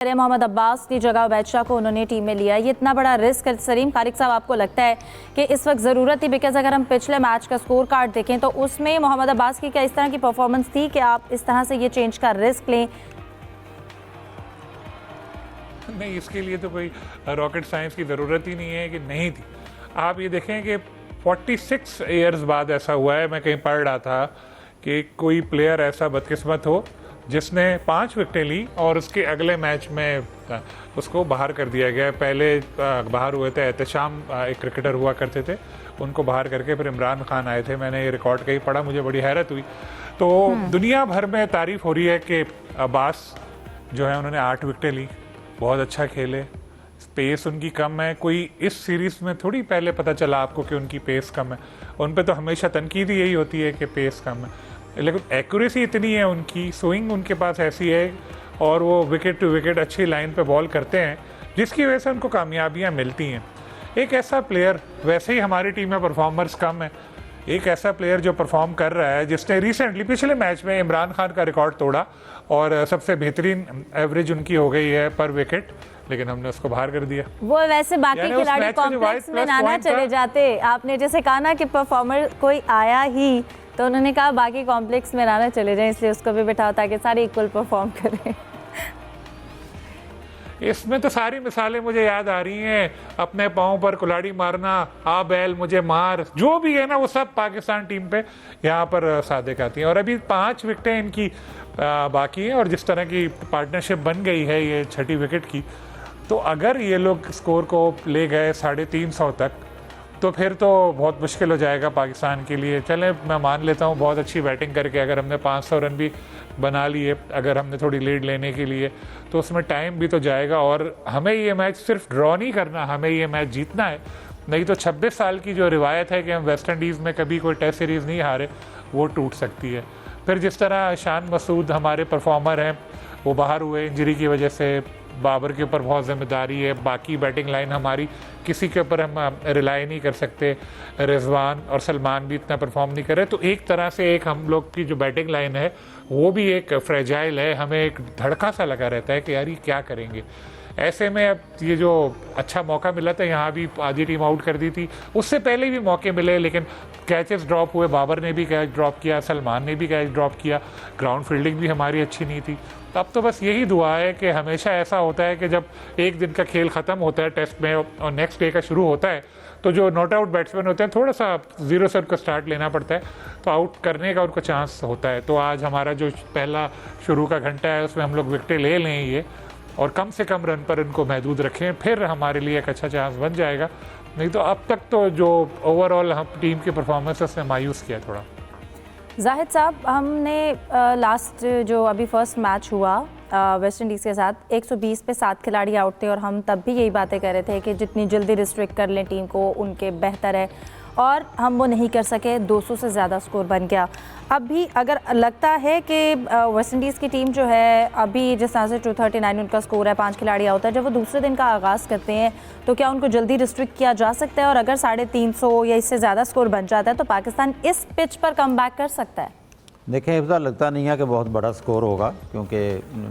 मोहम्मद अब्बास की जगह उबैद शाह को उन्होंने टीम में लिया। ये इतना बड़ा रिस्क है सलीम फारिक साहब, आपको लगता है कि इस वक्त ज़रूरत थी? बिकॉज अगर हम पिछले मैच का स्कोर कार्ड देखें तो उसमें मोहम्मद अब्बास की क्या इस तरह की परफॉर्मेंस थी कि आप इस तरह से ये चेंज का रिस्क लें? नहीं, इसके लिए तो कोई रॉकेट साइंस की ज़रूरत ही नहीं है कि नहीं थी। आप ये देखें कि 46 ईयर्स बाद ऐसा हुआ है। मैं कहीं पढ़ रहा था कि कोई प्लेयर ऐसा बदकिस्मत हो जिसने 5 विकेटें ली और उसके अगले मैच में उसको बाहर कर दिया गया। पहले बाहर हुए थे एहतशाम, एक क्रिकेटर हुआ करते थे, उनको बाहर करके फिर इमरान खान आए थे। मैंने ये रिकॉर्ड कहीं पढ़ा, मुझे बड़ी हैरत हुई। तो दुनिया भर में तारीफ हो रही है कि अब्बास जो है उन्होंने 8 विकेटें ली, बहुत अच्छा खेले। पेस उनकी कम है, कोई इस सीरीज़ में थोड़ी पहले पता चला आपको कि उनकी पेस कम है। उन पे तो हमेशा तनकीद यही होती है कि पेस कम है, लेकिन एक्यूरेसी इतनी है उनकी, स्विंग उनके पास ऐसी है और वो विकेट टू विकेट अच्छी लाइन पे बॉल करते हैं जिसकी वजह से उनको कामयाबियां मिलती हैं। एक ऐसा प्लेयर, वैसे ही हमारी टीम में परफॉर्मर्स कम है, एक ऐसा प्लेयर जो परफॉर्म कर रहा है, जिसने रिसेंटली पिछले मैच में इमरान खान का रिकॉर्ड तोड़ा और सबसे बेहतरीन एवरेज उनकी हो गई है पर विकेट, लेकिन हमने उसको बाहर कर दिया। वो वैसे बाकी खिलाड़ी कॉम्प्लेक्स में ना चले जाते। आपने जैसे कहा ना कि परफॉर्मर कोई आया ही, तो उन्होंने कहा बाकी कॉम्प्लेक्स में ना चले जाएं, इसलिए उसको भी बिठाओ ताकि सारे इक्वल परफॉर्म करें। इसमें तो सारी मिसालें मुझे याद आ रही हैं, अपने पाँव पर कुल्हाड़ी मारना, आ बैल मुझे मार, जो भी है ना वो सब पाकिस्तान टीम पे यहाँ पर सादिक आती हैं। और अभी 5 विकेटें इनकी बाकी हैं और जिस तरह की पार्टनरशिप बन गई है ये 6ठी विकेट की, तो अगर ये लोग स्कोर को ले गए 350 तक तो फिर तो बहुत मुश्किल हो जाएगा पाकिस्तान के लिए। चलें, मैं मान लेता हूँ बहुत अच्छी बैटिंग करके अगर हमने 500 रन भी बना लिए, अगर हमने थोड़ी लीड लेने के लिए, तो उसमें टाइम भी तो जाएगा। और हमें ये मैच सिर्फ ड्रॉ नहीं करना, हमें ये मैच जीतना है। नहीं तो 26 साल की जो रिवायत है कि हम वेस्ट इंडीज़ में कभी कोई टेस्ट सीरीज़ नहीं हारे, वो टूट सकती है। फिर जिस तरह शान मसूद हमारे परफॉर्मर हैं, वो बाहर हुए इंजरी की वजह से, बाबर के ऊपर बहुत जिम्मेदारी है, बाकी बैटिंग लाइन हमारी किसी के ऊपर हम रिलाई नहीं कर सकते। रिजवान और सलमान भी इतना परफॉर्म नहीं कर रहे, तो एक तरह से एक हम लोग की जो बैटिंग लाइन है वो भी एक फ्रेजाइल है। हमें एक धड़का सा लगा रहता है कि यार ये क्या करेंगे। ऐसे में अब ये जो अच्छा मौका मिला था, यहाँ भी आधी टीम आउट कर दी थी, उससे पहले भी मौके मिले लेकिन कैचेस ड्रॉप हुए। बाबर ने भी कैच ड्रॉप किया, सलमान ने भी कैच ड्रॉप किया, ग्राउंड फील्डिंग भी हमारी अच्छी नहीं थी। अब तो बस यही दुआ है कि हमेशा ऐसा होता है कि जब एक दिन का खेल ख़त्म होता है टेस्ट में और नेक्स्ट डे का शुरू होता है, तो जो नॉट आउट बैट्समैन होते हैं थोड़ा सा 0 से उनको स्टार्ट लेना पड़ता है, तो आउट करने का उनको चांस होता है। तो आज हमारा जो पहला शुरू का घंटा है उसमें हम लोग विकेटें ले लें ये, और कम से कम रन पर इनको महदूद रखें, फिर हमारे लिए एक अच्छा चांस बन जाएगा। नहीं तो अब तक तो जो ओवरऑल हम टीम की परफॉर्मेंस उसने मायूस किया थोड़ा। जाहिद साहब, हमने लास्ट जो अभी फर्स्ट मैच हुआ वेस्ट इंडीज़ के साथ, 120 पे 7 खिलाड़ी आउट थे और हम तब भी यही बातें कर रहे थे कि जितनी जल्दी रिस्ट्रिक्ट कर लें टीम को उनके बेहतर है, और हम वो नहीं कर सके, 200 से ज़्यादा स्कोर बन गया। अब भी अगर लगता है कि वेस्ट इंडीज़ की टीम जो है अभी जिस तरह से 239 उनका स्कोर है, 5 खिलाड़ी आउट है, जब वो दूसरे दिन का आगाज़ करते हैं तो क्या उनको जल्दी रिस्ट्रिक्ट किया जा सकता है? और अगर 350 या इससे ज़्यादा स्कोर बन जाता है तो पाकिस्तान इस पिच पर कमबैक कर सकता है? देखें, इफ्ता लगता नहीं है कि बहुत बड़ा स्कोर होगा, क्योंकि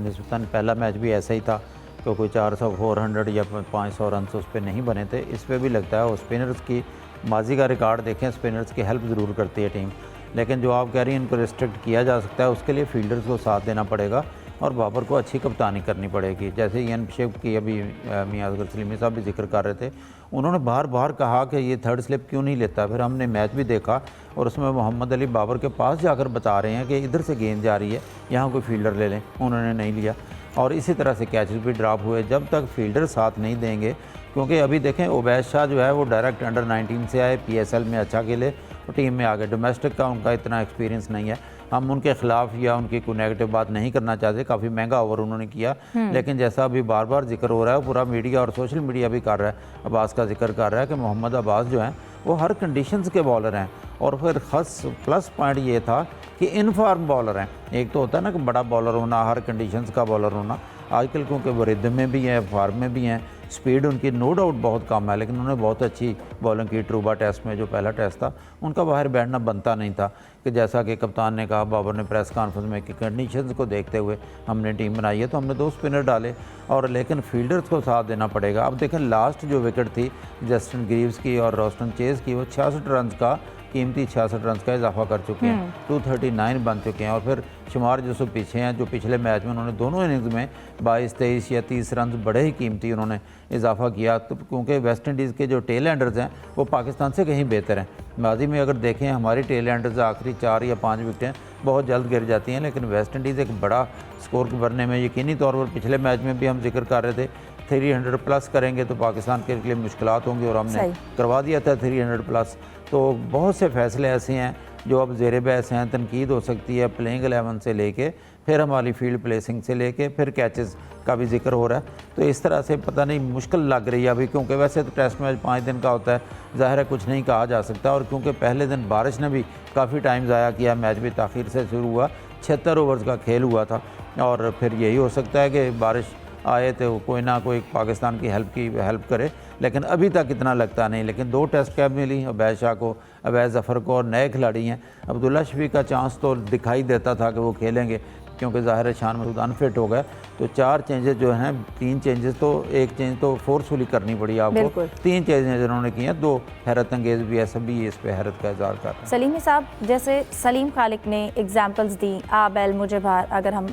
निस्बतन पहला मैच भी ऐसा ही था कि कोई 400 400 या 500 रन उस पर नहीं बने थे। इस पर भी लगता है, और स्पिनर्स की माजी का रिकॉर्ड देखें, स्पिनर्स की हेल्प ज़रूर करती है टीम। लेकिन जो आप कह रही हैं इनको रिस्ट्रिक्ट किया जा सकता है, उसके लिए फील्डर्स को साथ देना पड़ेगा और बाबर को अच्छी कप्तानी करनी पड़ेगी। जैसे इयान शेख की अभी मियां असगर सलीमी साहब भी जिक्र कर रहे थे, उन्होंने बार बार कहा कि ये थर्ड स्लिप क्यों नहीं लेता। फिर हमने मैच भी देखा और उसमें मोहम्मद अली बाबर के पास जाकर बता रहे हैं कि इधर से गेंद जा रही है, यहाँ कोई फील्डर ले लें, उन्होंने नहीं लिया। और इसी तरह से कैचेस भी ड्रॉप हुए। जब तक फील्डर साथ नहीं देंगे, क्योंकि अभी देखें उबैद शाह जो है वो डायरेक्ट अंडर 19 से आए, PSL में अच्छा खेले तो टीम में आ गए। डोमेस्टिक का उनका इतना एक्सपीरियंस नहीं है। हम उनके ख़िलाफ़ या उनकी कोई नेगेटिव बात नहीं करना चाहते, काफ़ी महंगा ओवर उन्होंने किया, लेकिन जैसा अभी बार बार जिक्र हो रहा है, पूरा मीडिया और सोशल मीडिया भी कर रहा है, अब्बास का जिक्र कर रहा है कि मोहम्मद अब्बास जो हैं वो हर कंडीशंस के बॉलर हैं। और फिर ख़ास प्लस पॉइंट ये था कि इनफॉर्म बॉलर हैं। एक तो होता है ना कि बड़ा बॉलर होना, हर कंडीशंस का बॉलर होना, आजकल क्योंकि वो रिदम में भी हैं, फॉर्म में भी हैं, स्पीड उनकी नो डाउट बहुत कम है, लेकिन उन्होंने बहुत अच्छी बॉलिंग की। ट्रूबा टेस्ट में जो पहला टेस्ट था उनका बाहर बैठना बनता नहीं था, कि जैसा कि कप्तान ने कहा, बाबर ने प्रेस कॉन्फ्रेंस में, कि कंडीशंस को देखते हुए हमने टीम बनाई है, तो हमने 2 स्पिनर डाले, और लेकिन फील्डर्स को साथ देना पड़ेगा। अब देखें लास्ट जो विकेट थी जस्टिन ग्रीव्स की और रोस्टन चेज़ की, वो 66 रन का, कीमती 66 रन का इजाफा कर चुके हैं, 239 बन चुके हैं। और फिर शुमार जो सब पीछे हैं, जो पिछले मैच में उन्होंने दोनों इनिंग्स में 22, 23 या 30 रन बड़े ही कीमती उन्होंने इजाफा किया। तो क्योंकि वेस्ट इंडीज़ के जो टेल एंडर्स हैं वो पाकिस्तान से कहीं बेहतर हैं। माजी में अगर देखें हमारी टेल एंडर्स आखिरी 4 या 5 विकेटें बहुत जल्द गिर जाती हैं, लेकिन वेस्ट इंडीज़ एक बड़ा स्कोर बनने में यकीनी तौर पर, पिछले मैच में भी हम जिक्र कर रहे थे 300 प्लस करेंगे तो पाकिस्तान के लिए मुश्किलात होंगी, और हमने करवा दिया था 300 प्लस। तो बहुत से फैसले ऐसे हैं जो अब ज़ेर बहस हैं, तनकीद हो सकती है प्लेइंग 11 से लेके, फिर हमारी फील्ड प्लेसिंग से लेके, फिर कैचेस का भी जिक्र हो रहा है। तो इस तरह से पता नहीं मुश्किल लग रही है अभी, क्योंकि वैसे तो टेस्ट मैच 5 दिन का होता है, ज़ाहिर है कुछ नहीं कहा जा सकता। और क्योंकि पहले दिन बारिश ने भी काफ़ी टाइम ज़ाया किया, मैच भी ताख़ीर से शुरू हुआ, 76 ओवर्स का खेल हुआ था, और फिर यही हो सकता है कि बारिश आए तो कोई ना कोई पाकिस्तान की हेल्प करे, लेकिन अभी तक इतना लगता नहीं। लेकिन 2 टेस्ट कैप मिली अवैध शाह को, अवैध ज़फ़र को, और नए खिलाड़ी हैं। अब्दुल्ला शफीक का चांस तो दिखाई देता था कि वो खेलेंगे, क्योंकि ज़ाहिर है शान मसूद अनफिट हो गए। तो 4 चेंजेस जो हैं, 3 चेंजेस तो, 1 चेंज तो फोर्सफुली करनी पड़ी आपको, 3 चेंजेस उन्होंने किए हैं, 2 हैरत अंगेज़ भी है, सभी इस पे हैरत का इज़हार कर रहे हैं। सलीमी साहब, जैसे सलीम खालिक ने एग्जांपल्स दी, आबेल, मुझे बाहर, अगर हम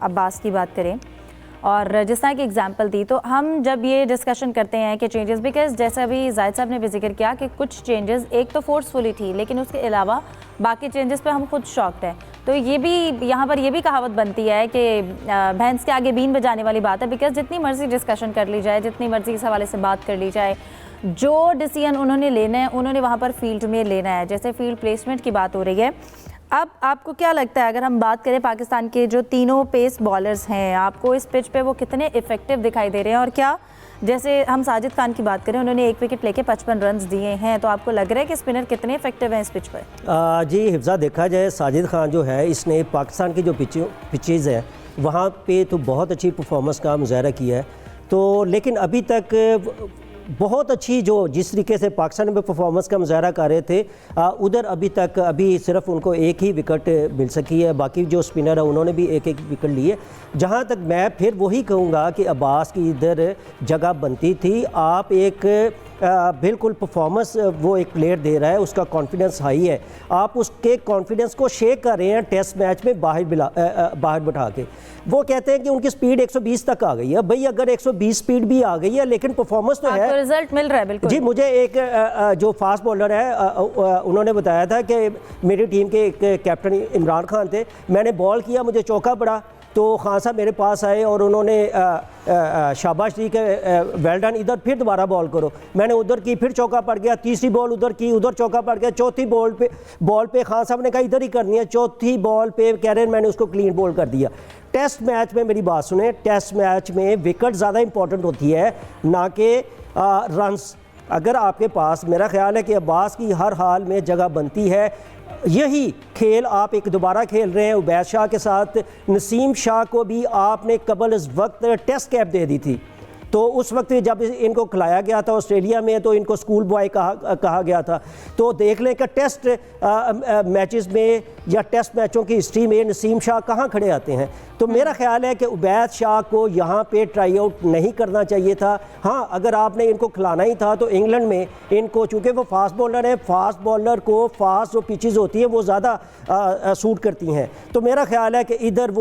अब्बास की बात करें, और जिस तरह की एग्जांपल दी, तो हम जब ये डिस्कशन करते हैं कि चेंजेस, बिकॉज जैसे अभी जाहिद साहब ने भी जिक्र किया कि कुछ चेंजेस एक तो फोर्सफुली थी, लेकिन उसके अलावा बाकी चेंजेस पे हम खुद शॉक्ड हैं। तो ये भी यहाँ पर ये भी कहावत बनती है कि भैंस के आगे बीन बजाने वाली बात है, बिकॉज जितनी मर्जी डिस्कशन कर ली जाए, जितनी मर्जी इस हवाले से बात कर ली जाए, जो डिसीजन उन्होंने लेना है उन्होंने वहाँ पर फील्ड में लेना है। जैसे फील्ड प्लेसमेंट की बात हो रही है, अब आपको क्या लगता है, अगर हम बात करें पाकिस्तान के जो तीनों पेस बॉलर्स हैं, आपको इस पिच पे वो कितने इफेक्टिव दिखाई दे रहे हैं? और क्या, जैसे हम साजिद खान की बात करें, उन्होंने 1 विकेट लेके 55 रन दिए हैं, तो आपको लग रहा है कि स्पिनर कितने इफेक्टिव हैं इस पिच पर? जी हिफ्ज़ा, देखा जाए साजिद खान जो है, इसने पाकिस्तान की जो पिचेज़ हैं वहाँ पे तो बहुत अच्छी परफॉर्मेंस का मुजाहरा किया है। तो लेकिन अभी तक बहुत अच्छी जो जिस तरीके से पाकिस्तान में परफॉर्मेंस का मुजाहरा कर रहे थे, उधर अभी सिर्फ उनको 1 ही विकेट मिल सकी है। बाकी जो स्पिनर है उन्होंने भी 1-1 विकेट लिए। जहां तक मैं फिर वही कहूँगा कि अब्बास की इधर जगह बनती थी। आप एक बिल्कुल परफॉर्मेंस वो एक प्लेयर दे रहा है, उसका कॉन्फिडेंस हाई है, आप उसके कॉन्फिडेंस को शेक कर रहे हैं टेस्ट मैच में बाहर बैठा के। वो कहते हैं कि उनकी स्पीड 120 तक आ गई है। भाई अगर 120 स्पीड भी आ गई है, लेकिन परफॉर्मेंस तो है, रिजल्ट मिल रहा है। बिल्कुल जी। मुझे एक जो फास्ट बॉलर है उन्होंने बताया था कि मेरी टीम के एक कैप्टन इमरान खान थे, मैंने बॉल किया, मुझे चौका पड़ा, तो खान साहब मेरे पास आए और उन्होंने शाबाश दी कि वेल डन, इधर फिर दोबारा बॉल करो। मैंने उधर की, फिर चौका पड़ गया, तीसरी बॉल उधर की, उधर चौका पड़ गया, चौथी बॉल पे खान साहब ने कहा इधर ही करनी है, चौथी बॉल पे कह रहे हैं मैंने उसको क्लीन बॉल कर दिया। टेस्ट मैच में मेरी बात सुने, टेस्ट मैच में विकेट ज़्यादा इंपॉर्टेंट होती है ना कि रन्स। अगर आपके पास, मेरा ख्याल है कि अब्बास की हर हाल में जगह बनती है। यही खेल आप एक दोबारा खेल रहे हैं उबैद शाह के साथ। नसीम शाह को भी आपने कबल इस वक्त टेस्ट कैप दे दी थी, तो उस वक्त जब इनको खिलाया गया था ऑस्ट्रेलिया में, तो इनको स्कूल बॉय कहा गया था। तो देख लें कि टेस्ट मैचेस में या टेस्ट मैचों की हिस्ट्री में नसीम शाह कहाँ खड़े आते हैं। तो मेरा ख्याल है कि उबैद शाह को यहाँ पे ट्राई आउट नहीं करना चाहिए था। हाँ, अगर आपने इनको खिलाना ही था तो इंग्लैंड में इनको, चूँकि वो फास्ट बॉलर है, फास्ट बॉलर को फास्ट जो पिचेस होती हैं वो ज़्यादा सूट करती हैं। तो मेरा ख्याल है कि इधर वो